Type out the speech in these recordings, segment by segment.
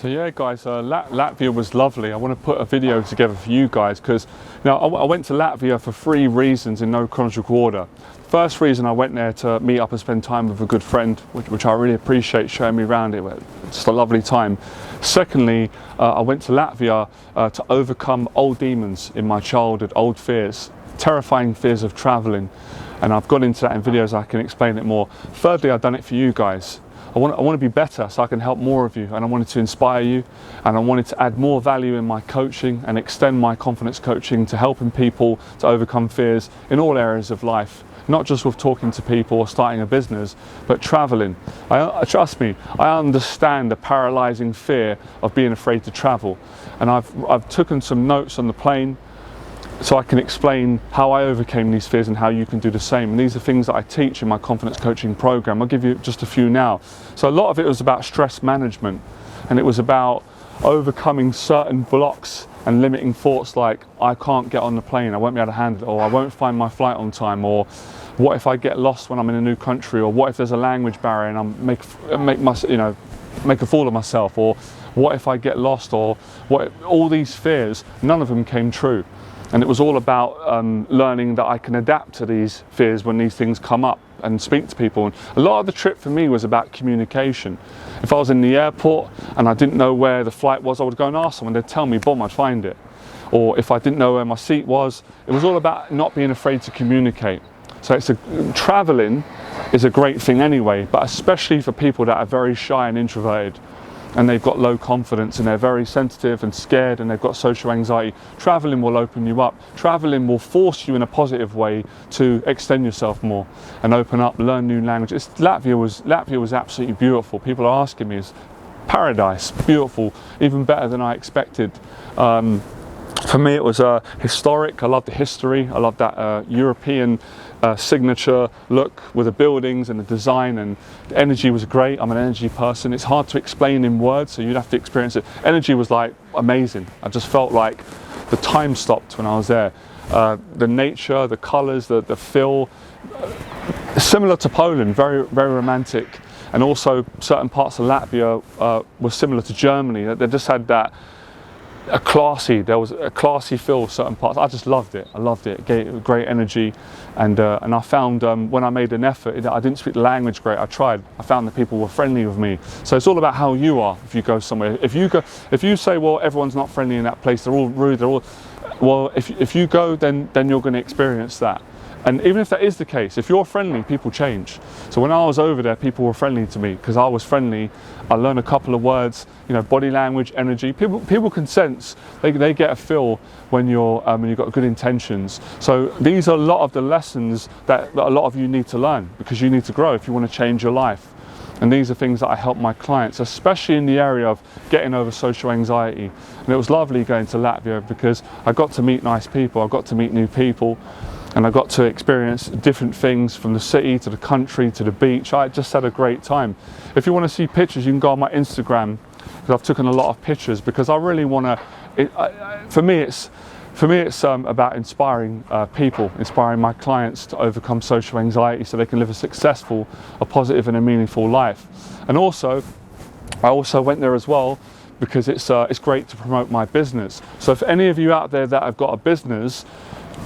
So yeah guys, Latvia was lovely. I want to put a video together for you guys because I went to Latvia for 3 reasons in no chronological order. First reason, I went there to meet up and spend time with a good friend, which I really appreciate showing me around. It was just a lovely time. Secondly, I went to Latvia to overcome old demons in my childhood, old fears, terrifying fears of traveling. And I've gone into that in videos, I can explain it more. Thirdly, I've done it for you guys. I want to be better so I can help more of you, and I wanted to inspire you, and I wanted to add more value in my coaching and extend my confidence coaching to helping people to overcome fears in all areas of life, not just with talking to people or starting a business, but traveling. Trust me, I understand the paralyzing fear of being afraid to travel, and I've taken some notes on the plane so I can explain how I overcame these fears and how you can do the same. And these are things that I teach in my confidence coaching program. I'll give you just a few now. So a lot of it was about stress management, and it was about overcoming certain blocks and limiting thoughts like, I can't get on the plane, I won't be able to handle it, or I won't find my flight on time, or what if I get lost when I'm in a new country, or what if there's a language barrier and I make a fool of myself, or what if I get lost, or all these fears, none of them came true. And it was all about learning that I can adapt to these fears when these things come up and speak to people. And a lot of the trip for me was about communication. If I was in the airport and I didn't know where the flight was, I would go and ask someone, they'd tell me, boom, I'd find it. Or if I didn't know where my seat was, it was all about not being afraid to communicate. So traveling is a great thing anyway, but especially for people that are very shy and introverted, and they've got low confidence and they're very sensitive and scared and they've got social anxiety. Traveling will open you up. Traveling will force you in a positive way to extend yourself more and open up, learn new languages. Latvia was absolutely beautiful. People are asking me, it's paradise, beautiful, even better than I expected. For me it was historic. I love the history. I love that European signature look with the buildings and the design, and the energy was great. I'm an energy person. It's hard to explain in words, so you'd have to experience it. Energy was like amazing. I just felt like the time stopped when I was there. The nature, the colours, the feel, similar to Poland, very, very romantic. And also certain parts of Latvia were similar to Germany. They just had that there was a classy feel of certain parts. I just loved it. I loved it. It gave great energy, and I found when I made an effort, I didn't speak the language great. I tried. I found that people were friendly with me. So it's all about how you are. If you go somewhere, if you say, well, everyone's not friendly in that place, they're all rude, well, if you go, then you're going to experience that. And even if that is the case, if you're friendly, people change. So when I was over there, people were friendly to me because I was friendly. I learned a couple of words, body language, energy. People can sense, they get a feel when you've got good intentions. So these are a lot of the lessons that a lot of you need to learn, because you need to grow if you want to change your life. And these are things that I help my clients, especially in the area of getting over social anxiety. And it was lovely going to Latvia because I got to meet nice people, I got to meet new people, and I got to experience different things, from the city to the country to the beach. I just had a great time. If you want to see pictures, you can go on my Instagram, because I've taken a lot of pictures, because I really want to, for me it's about inspiring people, inspiring my clients to overcome social anxiety so they can live a successful, a positive and a meaningful life. And also, I also went there as well because it's great to promote my business. So if any of you out there that have got a business,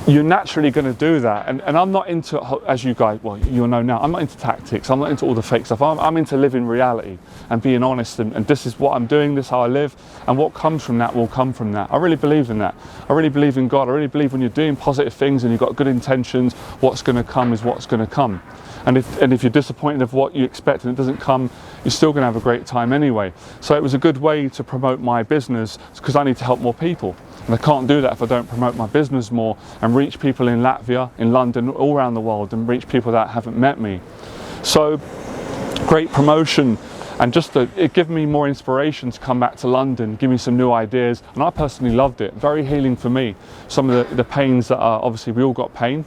you're naturally going to do that, and I'm not into, as you guys, well, you'll know now, I'm not into tactics, I'm not into all the fake stuff. I'm into living reality and being honest, and this is what I'm doing, this is how I live, and what comes from that will come from that. I really believe in that. I really believe in God. I really believe when you're doing positive things and you've got good intentions, what's going to come is what's going to come. And if you're disappointed of what you expect and it doesn't come, you're still going to have a great time anyway. So it was a good way to promote my business, because I need to help more people. And I can't do that if I don't promote my business more and reach people in Latvia, in London, all around the world, and reach people that haven't met me. So great promotion, and it gave me more inspiration to come back to London, give me some new ideas, and I personally loved it. Very healing for me. Some of the pains that are, obviously we all got pain.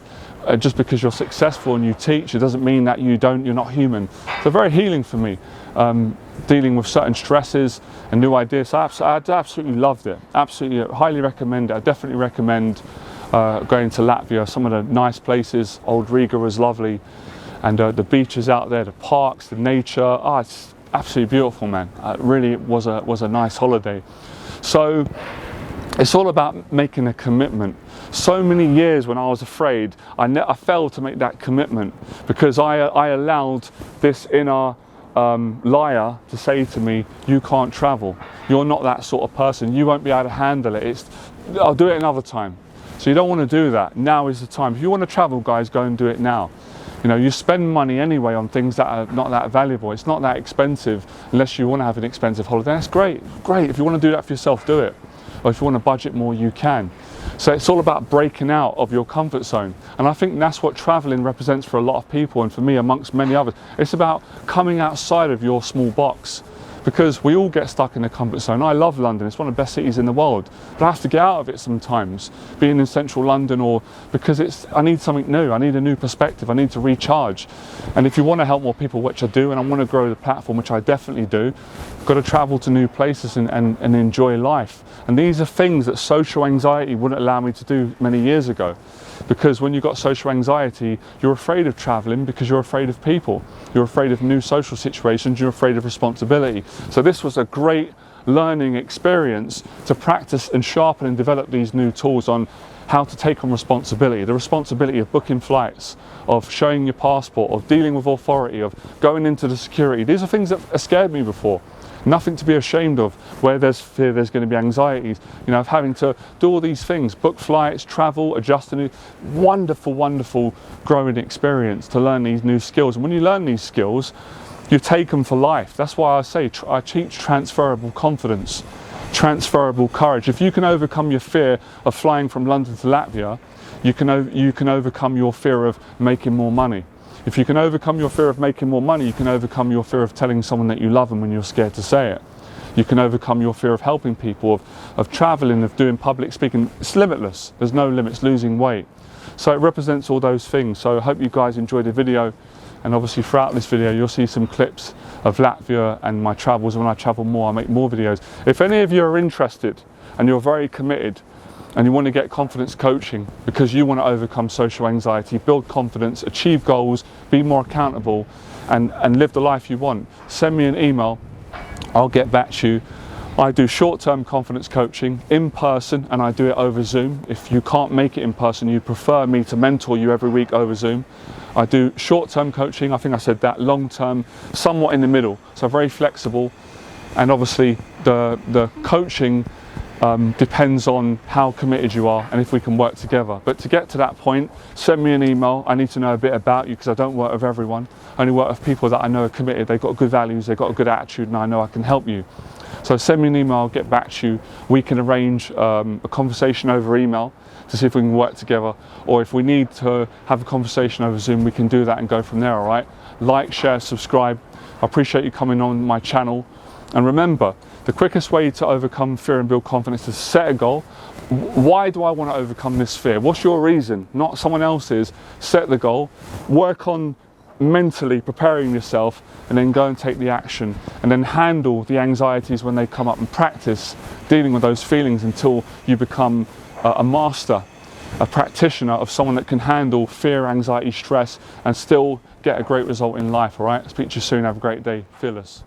Just because you're successful and you teach, it doesn't mean that you're not human. So very healing for me, dealing with certain stresses and new ideas. So I absolutely loved it. Absolutely, highly recommend it. I definitely recommend going to Latvia. Some of the nice places. Old Riga was lovely, and the beaches out there, the parks, the nature. It's absolutely beautiful, man. It really was a nice holiday. So it's all about making a commitment. So many years when I was afraid, I failed to make that commitment because I allowed this inner liar to say to me, you can't travel. You're not that sort of person. You won't be able to handle it. I'll do it another time. So you don't want to do that. Now is the time. If you want to travel, guys, go and do it now. You know, you spend money anyway on things that are not that valuable. It's not that expensive unless you want to have an expensive holiday. That's great. Great. If you want to do that for yourself, do it. Or if you want to budget more, you can. So it's all about breaking out of your comfort zone. And I think that's what traveling represents for a lot of people, and for me amongst many others. It's about coming outside of your small box, because we all get stuck in the comfort zone. I love London, it's one of the best cities in the world, but I have to get out of it sometimes, being in central London, or because I need something new, I need a new perspective, I need to recharge. And if you want to help more people, which I do, and I want to grow the platform, which I definitely do, got to travel to new places and enjoy life. And these are things that social anxiety wouldn't allow me to do many years ago. Because when you've got social anxiety, you're afraid of traveling because you're afraid of people. You're afraid of new social situations, you're afraid of responsibility. So this was a great learning experience to practice and sharpen and develop these new tools on how to take on responsibility. The responsibility of booking flights, of showing your passport, of dealing with authority, of going into the security. These are things that scared me before. Nothing to be ashamed of. Where there's fear, there's going to be anxieties. You know, of having to do all these things, book flights, travel, adjust to new, wonderful, wonderful growing experience to learn these new skills. And when you learn these skills, you take them for life. That's why I say I teach transferable confidence, transferable courage. If you can overcome your fear of flying from London to Latvia, you can overcome your fear of making more money. If you can overcome your fear of making more money, you can overcome your fear of telling someone that you love them when you're scared to say it. You can overcome your fear of helping people, of traveling, of doing public speaking. It's limitless. There's no limits, losing weight. So it represents all those things. So I hope you guys enjoyed the video. And obviously throughout this video, you'll see some clips of Latvia and my travels. When I travel more, I make more videos. If any of you are interested and you're very committed, and you want to get confidence coaching because you want to overcome social anxiety, build confidence, achieve goals, be more accountable, and live the life you want, send me an email. I'll get back to you. I do short-term confidence coaching in person, and I do it over Zoom. If you can't make it in person, you prefer me to mentor you every week over Zoom. I do short-term coaching, I think I said that, long-term, somewhat in the middle, so very flexible. And obviously the coaching depends on how committed you are and if we can work together. But to get to that point, send me an email. I need to know a bit about you because I don't work with everyone. I only work with people that I know are committed, they've got good values, they've got a good attitude, and I know I can help you. So send me an email, I'll get back to you. We can arrange a conversation over email to see if we can work together, or if we need to have a conversation over Zoom, we can do that and go from there, all right? Like, share, subscribe. I appreciate you coming on my channel. And remember, the quickest way to overcome fear and build confidence is to set a goal. Why do I want to overcome this fear? What's your reason? Not someone else's. Set the goal, work on mentally preparing yourself, and then go and take the action, and then handle the anxieties when they come up, and practice dealing with those feelings until you become a master, a practitioner of someone that can handle fear, anxiety, stress, and still get a great result in life, all right? Speak to you soon. Have a great day. Fearless.